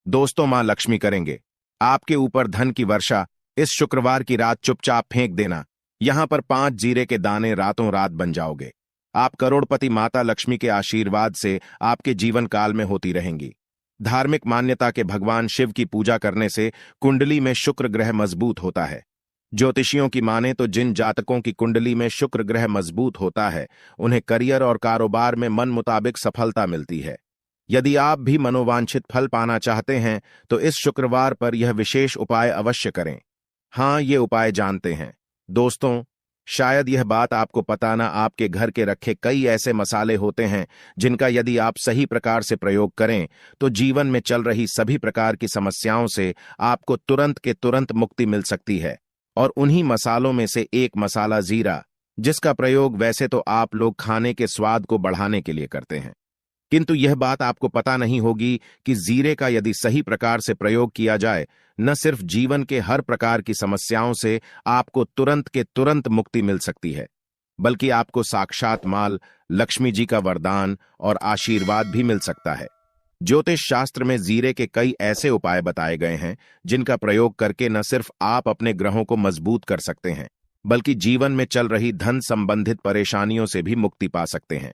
दोस्तों, मां लक्ष्मी करेंगे आपके ऊपर धन की वर्षा। इस शुक्रवार की रात चुपचाप फेंक देना। यहां पर 5 जीरे के दाने रातों रात बन जाओगे। आप करोड़पति माता लक्ष्मी के आशीर्वाद से आपके जीवन काल में होती रहेंगी। धार्मिक मान्यता के भगवान शिव की पूजा करने से कुंडली में शुक्र ग्रह मजबूत होता है। ज्योतिषियों की माने तो जिन जातकों की कुंडली में शुक्र ग्रह मजबूत होता है, उन्हें करियर और कारोबार में मन मुताबिक सफलता मिलती है। यदि आप भी मनोवांछित फल पाना चाहते हैं तो इस शुक्रवार पर यह विशेष उपाय अवश्य करें। हाँ, ये उपाय जानते हैं दोस्तों। शायद यह बात आपको पता ना, आपके घर के रखे कई ऐसे मसाले होते हैं जिनका यदि आप सही प्रकार से प्रयोग करें तो जीवन में चल रही सभी प्रकार की समस्याओं से आपको तुरंत के तुरंत मुक्ति मिल सकती है। और उन्हीं मसालों में से एक मसाला जीरा, जिसका प्रयोग वैसे तो आप लोग खाने के स्वाद को बढ़ाने के लिए करते हैं, किंतु यह बात आपको पता नहीं होगी कि जीरे का यदि सही प्रकार से प्रयोग किया जाए, न सिर्फ जीवन के हर प्रकार की समस्याओं से आपको तुरंत के तुरंत मुक्ति मिल सकती है, बल्कि आपको साक्षात माल लक्ष्मी जी का वरदान और आशीर्वाद भी मिल सकता है। ज्योतिष शास्त्र में जीरे के कई ऐसे उपाय बताए गए हैं जिनका प्रयोग करके न सिर्फ आप अपने ग्रहों को मजबूत कर सकते हैं, बल्कि जीवन में चल रही धन संबंधित परेशानियों से भी मुक्ति पा सकते हैं।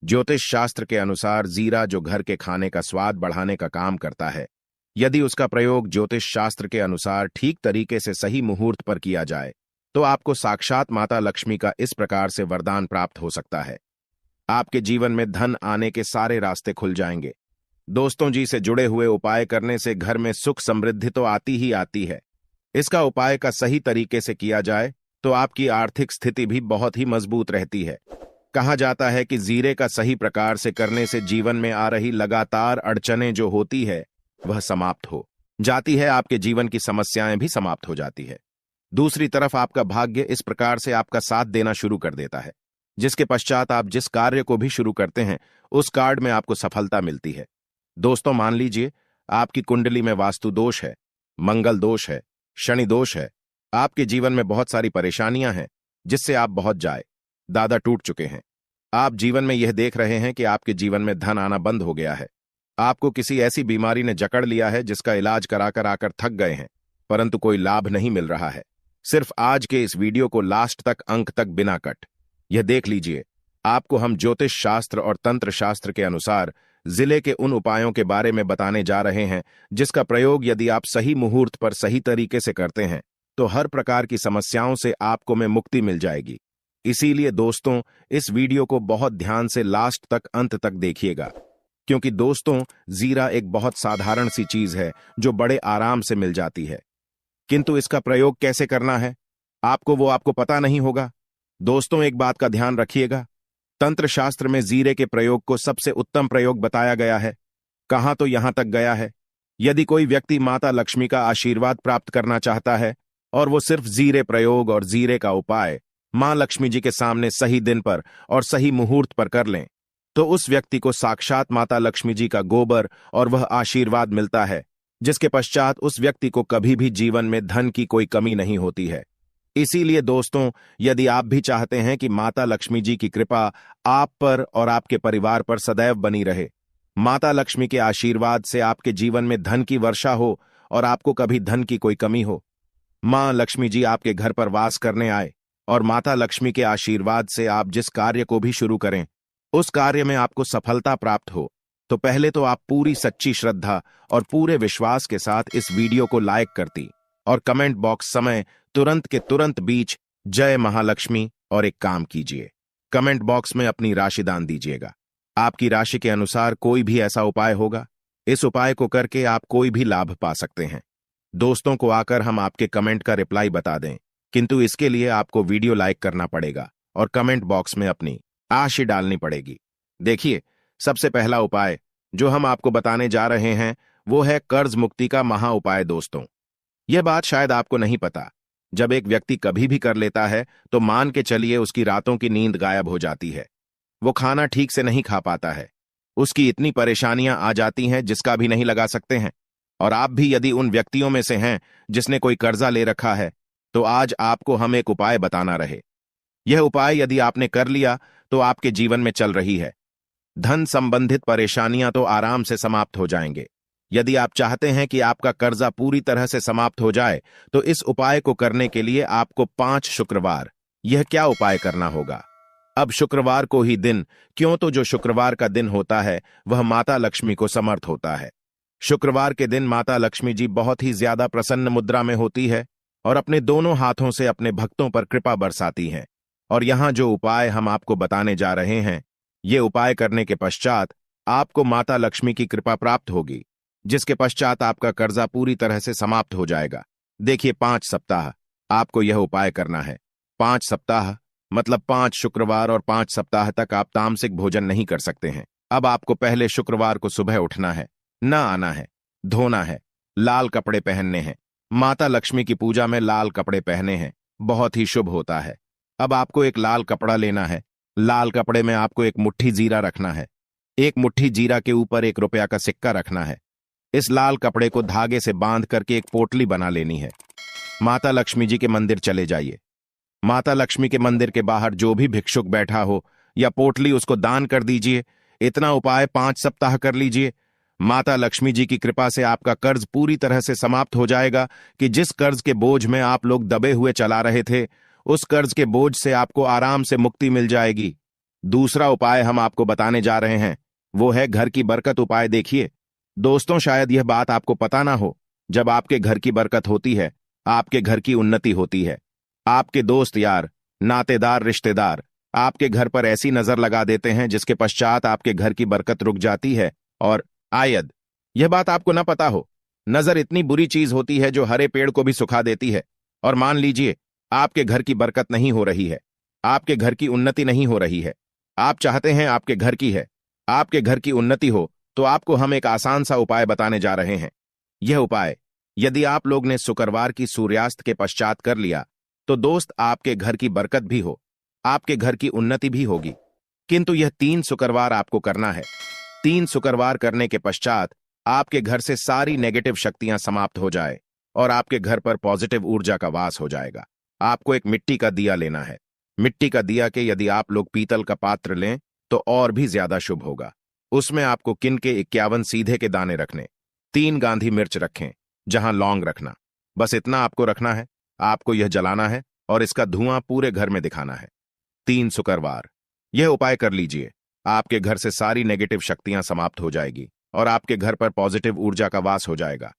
ज्योतिष शास्त्र के अनुसार जीरा, जो घर के खाने का स्वाद बढ़ाने का काम करता है, यदि उसका प्रयोग ज्योतिष शास्त्र के अनुसार ठीक तरीके से सही मुहूर्त पर किया जाए तो आपको साक्षात माता लक्ष्मी का इस प्रकार से वरदान प्राप्त हो सकता है। आपके जीवन में धन आने के सारे रास्ते खुल जाएंगे। दोस्तों जी, से जुड़े हुए उपाय करने से घर में सुख समृद्धि तो आती ही आती है। इसका उपाय का सही तरीके से किया जाए तो आपकी आर्थिक स्थिति भी बहुत ही मजबूत रहती है। कहा जाता है कि जीरे का सही प्रकार से करने से जीवन में आ रही लगातार अड़चनें जो होती है वह समाप्त हो जाती है, आपके जीवन की समस्याएं भी समाप्त हो जाती है। दूसरी तरफ आपका भाग्य इस प्रकार से आपका साथ देना शुरू कर देता है, जिसके पश्चात आप जिस कार्य को भी शुरू करते हैं उस कार्य में आपको सफलता मिलती है। दोस्तों, मान लीजिए आपकी कुंडली में वास्तु दोष है, मंगल दोष है, शनि दोष है, आपके जीवन में बहुत सारी परेशानियां हैं जिससे आप बहुत दादा टूट चुके हैं। आप जीवन में यह देख रहे हैं कि आपके जीवन में धन आना बंद हो गया है। आपको किसी ऐसी बीमारी ने जकड़ लिया है जिसका इलाज कराकर आकर थक गए हैं, परंतु कोई लाभ नहीं मिल रहा है। सिर्फ आज के इस वीडियो को लास्ट तक, अंक तक बिना कट यह देख लीजिए। आपको हम ज्योतिष शास्त्र और तंत्र शास्त्र के अनुसार जिले के उन उपायों के बारे में बताने जा रहे हैं जिसका प्रयोग यदि आप सही मुहूर्त पर सही तरीके से करते हैं तो हर प्रकार की समस्याओं से आपको में मुक्ति मिल जाएगी। इसीलिए दोस्तों, इस वीडियो को बहुत ध्यान से लास्ट तक, अंत तक देखिएगा, क्योंकि दोस्तों जीरा एक बहुत साधारण सी चीज है जो बड़े आराम से मिल जाती है, किंतु इसका प्रयोग कैसे करना है आपको पता नहीं होगा। दोस्तों, एक बात का ध्यान रखिएगा, तंत्र शास्त्र में जीरे के प्रयोग को सबसे उत्तम प्रयोग बताया गया है। कहां तो यहां तक गया है, यदि कोई व्यक्ति माता लक्ष्मी का आशीर्वाद प्राप्त करना चाहता है और वो सिर्फ जीरे प्रयोग और जीरे का उपाय मां लक्ष्मी जी के सामने सही दिन पर और सही मुहूर्त पर कर लें तो उस व्यक्ति को साक्षात माता लक्ष्मी जी का गोबर और वह आशीर्वाद मिलता है, जिसके पश्चात उस व्यक्ति को कभी भी जीवन में धन की कोई कमी नहीं होती है। इसीलिए दोस्तों, यदि आप भी चाहते हैं कि माता लक्ष्मी जी की कृपा आप पर और आपके परिवार पर सदैव बनी रहे, माता लक्ष्मी के आशीर्वाद से आपके जीवन में धन की वर्षा हो और आपको कभी धन की कोई कमी हो, मां लक्ष्मी जी आपके घर पर वास करने आए और माता लक्ष्मी के आशीर्वाद से आप जिस कार्य को भी शुरू करें उस कार्य में आपको सफलता प्राप्त हो, तो पहले तो आप पूरी सच्ची श्रद्धा और पूरे विश्वास के साथ इस वीडियो को लाइक करती और कमेंट बॉक्स समय तुरंत के तुरंत बीच जय महालक्ष्मी और एक काम कीजिए, कमेंट बॉक्स में अपनी राशि दान दीजिएगा। आपकी राशि के अनुसार कोई भी ऐसा उपाय होगा, इस उपाय को करके आप कोई भी लाभ पा सकते हैं। दोस्तों को आकर हम आपके कमेंट का रिप्लाई बता दें, किंतु इसके लिए आपको वीडियो लाइक करना पड़ेगा और कमेंट बॉक्स में अपनी राशि डालनी पड़ेगी। देखिए, सबसे पहला उपाय जो हम आपको बताने जा रहे हैं वो है कर्ज मुक्ति का महा उपाय। दोस्तों, यह बात शायद आपको नहीं पता, जब एक व्यक्ति कभी भी कर लेता है तो मान के चलिए उसकी रातों की नींद गायब हो जाती है, वो खाना ठीक से नहीं खा पाता है, उसकी इतनी परेशानियां आ जाती हैं जिसका भी नहीं लगा सकते हैं। और आप भी यदि उन व्यक्तियों में से हैं जिसने कोई कर्जा ले रखा है तो आज आपको हम एक उपाय बताना रहे। यह उपाय यदि आपने कर लिया तो आपके जीवन में चल रही है धन संबंधित परेशानियां तो आराम से समाप्त हो जाएंगे। यदि आप चाहते हैं कि आपका कर्जा पूरी तरह से समाप्त हो जाए तो इस उपाय को करने के लिए आपको 5 शुक्रवार यह क्या उपाय करना होगा। अब शुक्रवार को ही दिन, क्यों तो जो शुक्रवार का दिन होता है वह माता लक्ष्मी को समर्थ होता है। शुक्रवार के दिन माता लक्ष्मी जी बहुत ही ज्यादा प्रसन्न मुद्रा में होती है और अपने दोनों हाथों से अपने भक्तों पर कृपा बरसाती हैं। और यहां जो उपाय हम आपको बताने जा रहे हैं, ये उपाय करने के पश्चात आपको माता लक्ष्मी की कृपा प्राप्त होगी, जिसके पश्चात आपका कर्जा पूरी तरह से समाप्त हो जाएगा। देखिए, 5 सप्ताह आपको यह उपाय करना है। 5 सप्ताह मतलब 5 शुक्रवार और 5 सप्ताह तक आप तामसिक भोजन नहीं कर सकते हैं। अब आपको पहले शुक्रवार को सुबह उठना है, ना आना है, धोना है, लाल कपड़े पहनने हैं, माता लक्ष्मी की पूजा में लाल कपड़े पहने हैं, बहुत ही शुभ होता है। अब आपको एक लाल कपड़ा लेना है। लाल कपड़े में आपको एक मुट्ठी जीरा रखना है। एक मुट्ठी जीरा के ऊपर 1 रुपया का सिक्का रखना है। इस लाल कपड़े को धागे से बांध करके एक पोटली बना लेनी है। माता लक्ष्मी जी के मंदिर चले जाइए। माता लक्ष्मी के मंदिर के बाहर जो भी भिक्षुक बैठा हो या पोटली, उसको दान कर दीजिए। इतना उपाय 5 सप्ताह कर लीजिए। माता लक्ष्मी जी की कृपा से आपका कर्ज पूरी तरह से समाप्त हो जाएगा कि जिस कर्ज के बोझ में आप लोग दबे हुए चला रहे थे, उस कर्ज के बोझ से आपको आराम से मुक्ति मिल जाएगी। दूसरा उपाय हम आपको बताने जा रहे हैं, वो है घर की बरकत उपाय। देखिए दोस्तों, शायद यह बात आपको पता ना हो, जब आपके घर की बरकत होती है, आपके घर की उन्नति होती है। आपके दोस्त यार, नातेदार, रिश्तेदार आपके घर पर ऐसी नजर लगा देते हैं जिसके पश्चात आपके घर की बरकत रुक जाती है। और आयद यह बात आपको ना पता हो, नजर इतनी बुरी चीज होती है जो हरे पेड़ को भी सुखा देती है। और मान लीजिए आपके घर की बरकत नहीं हो रही है, आपके घर की उन्नति नहीं हो रही है, आप चाहते हैं आपके घर की है, आपके घर की उन्नति हो, तो आपको हम एक आसान सा उपाय बताने जा रहे हैं। यह उपाय यदि आप लोग ने शुक्रवार की सूर्यास्त के पश्चात कर लिया तो दोस्त, आपके घर की बरकत भी हो, आपके घर की उन्नति भी होगी। किंतु यह 3 शुक्रवार आपको करना है। 3 शुक्रवार करने के पश्चात आपके घर से सारी नेगेटिव शक्तियां समाप्त हो जाए और आपके घर पर पॉजिटिव ऊर्जा का वास हो जाएगा। आपको एक मिट्टी का दिया लेना है। मिट्टी का दिया के यदि आप लोग पीतल का पात्र लें तो और भी ज्यादा शुभ होगा। उसमें आपको किन के 51 सीधे के दाने रखने, 3 गांधी मिर्च रखें, जहां लौंग रखना। बस इतना आपको रखना है। आपको यह जलाना है और इसका धुआं पूरे घर में दिखाना है। 3 शुक्रवार यह उपाय कर लीजिए। आपके घर से सारी नेगेटिव शक्तियां समाप्त हो जाएगी और आपके घर पर पॉजिटिव ऊर्जा का वास हो जाएगा।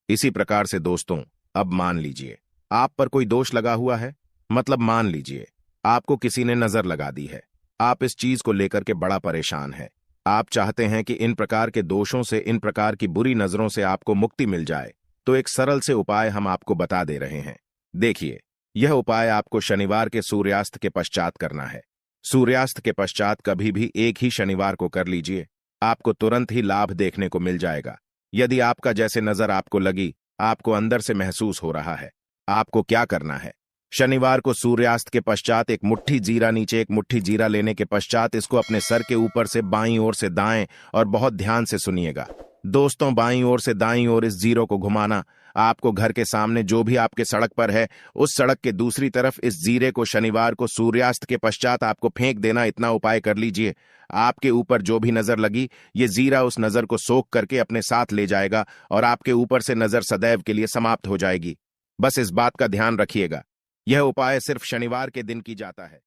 इसी प्रकार से दोस्तों, अब मान लीजिए आप पर कोई दोष लगा हुआ है, मतलब मान लीजिए आपको किसी ने नजर लगा दी है। आप इस चीज को लेकर के बड़ा परेशान है। आप चाहते हैं कि इन प्रकार के दोषों से, इन प्रकार की बुरी नजरों से आपको मुक्ति मिल जाए। तो एक सरल से उपाय हम आपको बता दे रहे हैं। देखिए, यह उपाय आपको शनिवार के सूर्यास्त के पश्चात करना है। सूर्यास्त के पश्चात कभी भी एक ही शनिवार को कर लीजिए, आपको तुरंत ही लाभ देखने को मिल जाएगा। यदि आपका जैसे नजर आपको लगी, आपको अंदर से महसूस हो रहा है, आपको क्या करना है। शनिवार को सूर्यास्त के पश्चात एक मुट्ठी जीरा, नीचे एक मुट्ठी जीरा लेने के पश्चात इसको अपने सर के ऊपर से बाईं ओर से दाएं, और बहुत ध्यान से सुनिएगा दोस्तों, बाईं ओर से दाईं ओर इस जीरो को घुमाना। आपको घर के सामने जो भी आपके सड़क पर है, उस सड़क के दूसरी तरफ इस जीरे को शनिवार को सूर्यास्त के पश्चात आपको फेंक देना। इतना उपाय कर लीजिए। आपके ऊपर जो भी नजर लगी, ये जीरा उस नजर को सोख करके अपने साथ ले जाएगा और आपके ऊपर से नजर सदैव के लिए समाप्त हो जाएगी। बस इस बात का ध्यान रखिएगा, यह उपाय सिर्फ शनिवार के दिन की जाता है।